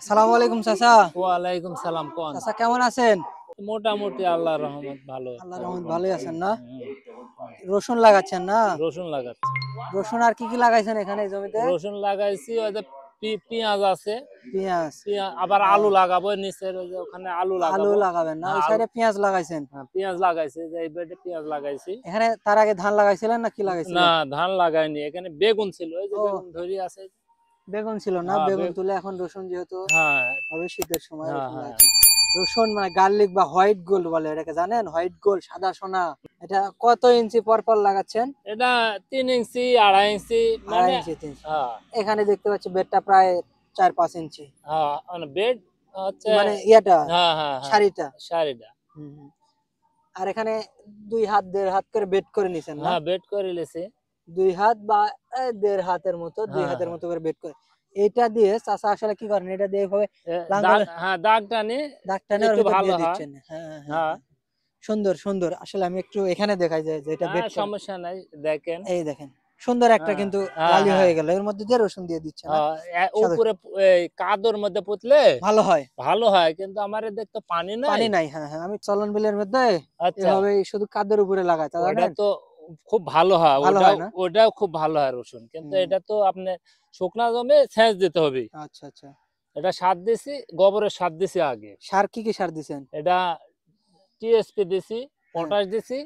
আসসালামু আলাইকুম চাচা। ওয়ালাইকুম সালাম। কোন চাচা কেমন আছেন? মোটামুটি আল্লাহর রহমত ভালো। আল্লাহর রহমত ভালোই আছেন না? হুম। রসুন লাগাচ্ছেন না? রসুন লাগাচ্ছি। রসুন আর কি লাগাইছেন এখানে এই জমিতে? রসুন লাগাইছি, ওই যে পেঁয়াজ আছে। পেঁয়াজ। আবার ও, আলু লাগাবো নিচের, ওই যে ওখানে আলু আলু লাগাবো। লাগাবেন না? হ্যাঁ ওই সাইডে পেঁয়াজ লাগাইছেন। পেঁয়াজ লাগাইছি, যে এই বেডে পেঁয়াজ লাগাইছি। এখানে তার আগে ধান লাগাইছিলেন না কি না, লাগাইছিলেন? ধান লাগাইনি, এখানে বেগুন ছিল, ওই যে ও, বেগুন ধরি আছে। বেগুন ছিল না? হ্যাঁ বেগুন তুলে এখন রসুন যেহেতু হ্যাঁ হবে শীতের সময় হ্যাঁ রসুন হ্যাঁ। লাগাচ্ছেন। রসুন মানে গার্লিক বা হোয়াইট গোল্ড বলে এটাকে, জানেন? হোয়াইট গোল্ড, সাদা সোনা। এটা কত ইঞ্চি পর পর লাগাচ্ছেন? এটা 3 ইঞ্চি 2.5 ইঞ্চি আড়াই মানে। ইঞ্চি 3 ইঞ্চি। হ্যাঁ এখানে দেখতে পাচ্ছি বেডটা প্রায় 4-5 ইঞ্চি। হ্যাঁ, মানে বেড হচ্ছে। মানে ইয়াটা, হ্যাঁ হ্যাঁ হ্যাঁ, সারিটা। শাড়িটা। হুম, হুম। আর এখানে 2 হাত 1.5 হাত করে বেড করে নিছেন না? হ্যাঁ, বেড করে লেছি। 2 হাত বা 1.5 হাতের মতো, 2 হ্যাঁ হাতের হ্যাঁ। মতো করে বেড করে। এইটা দিয়ে চাচা আসলে কি করেন? এটা দিয়ে এভাবে দাগ, লাঙ্গলে হ্যাঁ দাগ টানি দাগ টানে ওর একটু ভিতর ভালো দিয়ে হয়। দিচ্ছেন। হ্যাঁ, হ্যাঁ, হ্যাঁ, হ্যাঁ হ্যাঁ। সুন্দর, সুন্দর। আসলে আমি একটু এখানে দেখাই যায় যে এটা হ্যাঁ, বেড করা। সমস্যা নাই, দেখেন। এই দেখেন। সুন্দর একটা হ্যাঁ কিন্তু হ্যাঁ লালি হ্যাঁ। হয়ে গেল। এর মধ্যে দিয়ে রসুন দিয়ে দিচ্ছে না? সাদা উপরে এই কাদর মধ্যে পুতলে ভালো হয়। ভালো হয়, কিন্তু আমার এদিকে তো পানি নাই। পানি নাই। হ্যাঁ, হ্যাঁ। আমি চলন বিলের মধ্যে আচ্ছা, এভাবেই শুধু কাদের উপরে লাগাই। তা ওটা জানেন? তো খুব ভালো হয়, ভালো ওটাও হয় না? ওটাও খুব ভালো হয় রসুন, কিন্তু হুম। এটা তো আপনি শুকনা জমে সেচ দিতে হবে। আচ্ছা, আচ্ছা। এটা সার দিছি, গোবরের সার দিছি আগে। সার কি সার দিছেন? এটা টিএসপি দিছি, হ্যাঁ। পটাশ দিছি,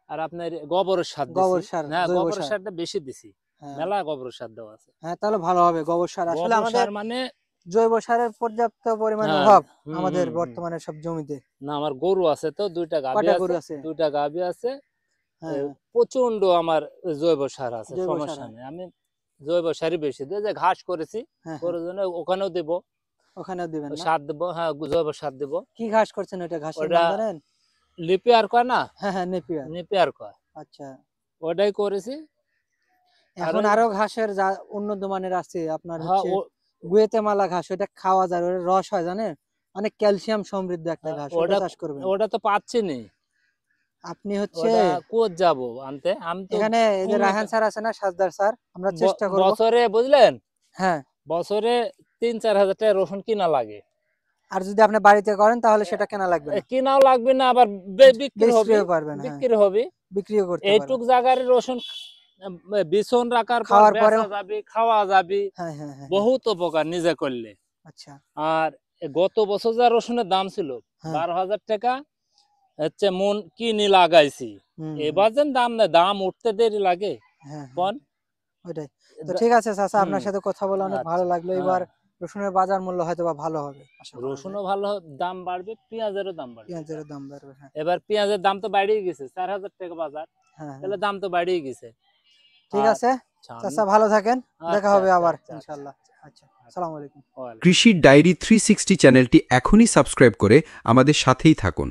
আর আপনার গোবরের সার দিছি। গোবর সার, হ্যাঁ, জৈব গোবরের সার। সারটা বেশি দিছি। হ্যাঁ। মেলা গোবরের সার দেওয়া আছে। হ্যাঁ, তাহলে ভালো হবে গোবর সার। আসলে গোবর আমাদের সার মানে। জৈব সারের পর্যাপ্ত পরিমাণে হ্যাঁ, অভাব হুম আমাদের হুম হুম। বর্তমানে সব জমিতে। না, আমার গরু আছে তো, 2টা গাভী কয়টা আছে। গরু আছে? 2টা গাভী আছে। এ হ্যাঁ, হ্যাঁ। প্রচন্ড আমার জৈব সার আছে, জৈব সার, সমস্যা হ্যাঁ। নেই। আমি জৈব সারই বেশি দিই, যে ঘাস করেছি হ্যাঁ, হ্যাঁ। গরুর জন্য, ওখানেও দেব। ওখানেও দিবেন না? সার দেবো, হ্যাঁ জৈব সার দেব। কি ঘাস করছেন ওইটা? ঘাসের ওটা নাম জানেন? লিপিয়ার কয় না, হ্যাঁ, হ্যাঁ, নেপিয়ার। নেপিয়ার কয়, আচ্ছা। ওটাই করেছি। আর এখন ওই আরো ঘাসের উন্নত মানের আছে। আপনার হ্যাঁ হচ্ছে গুয়েতেমালা ঘাস, ওটা খাওয়া যায়। ওটার রস হয় জানেন? অনেক ক্যালসিয়াম সমৃদ্ধ একটা ঘাস। ওটা ওটা চাষ করবেন। ওটা তো পাচ্ছি নি। আপনি হচ্ছে ওটা কোথ যাব আনতে, আমি তো এখানে এই যে উন্নত রায়হান স্যার আছে না, সাজদার স্যার, আমরা চেষ্টা করব। বছরে বুঝলেন, হ্যাঁ। বছরে 3-4 হাজার টাকা রসুন কিনা লাগে। আর যদি আপনি বাড়িতে করেন তাহলে সেটা কেনা লাগবে না। কিনাও লাগবে না, আবার বিক্রি হবে। বেচতেও পারবেন, হ্যাঁ। বিক্রি হবে। বিক্রিও করতে এইটুক পারবেন। জায়গার রসুন বিছন রাখার পর খাওয়ার পরেও, বেচা যাবে, খাওয়া যাবে। হ্যাঁ, হ্যাঁ, হ্যাঁ, হ্যাঁ। বহুত উপকার নিজে করলে। আচ্ছা। আর গত বছর যা রসুনের দাম ছিল হ্যাঁ। 12,000 টাকা হচ্ছে মন কিনে লাগাইছি। হুম, হুম। এবার যেন দাম নেই, দাম উঠতে দেরি লাগে। হ্যাঁ, হ্যাঁ। কোন ওইটাই। তো দা- ঠিক আছে চাচা, হুম। আপনার সাথে কথা বলে অনেক ভালো আচ্ছা। লাগলো। এবার হ্যাঁ, রসুনের বাজার মূল্য হয়তোবা ভালো হবে আশা করা যায়। রসুনও ভালো দাম বাড়বে, পেঁয়াজেরও দাম বাড়বে এবার। পেঁয়াজেরও দাম বাড়বে, হ্যাঁ। এবার পেঁয়াজের দাম তো বাড়িয়ে গেছে, 4,000 টাকা বাজার। হ্যাঁ, হ্যাঁ। তাহলে দাম তো বাড়িয়ে গেছে। ঠিক আর আছে। সামনে চাচা ভালো থাকেন। দেখা আচ্ছা হবে আচ্ছা আবার আচ্ছা আচ্ছা ইনশাআল্লাহ। আচ্ছা আচ্ছা। আচ্ছা। আসসালামু আলাইকুম। কৃষির ডায়েরি 360 চ্যানেলটি এখনই সাবস্ক্রাইব করে আমাদের সাথেই থাকুন।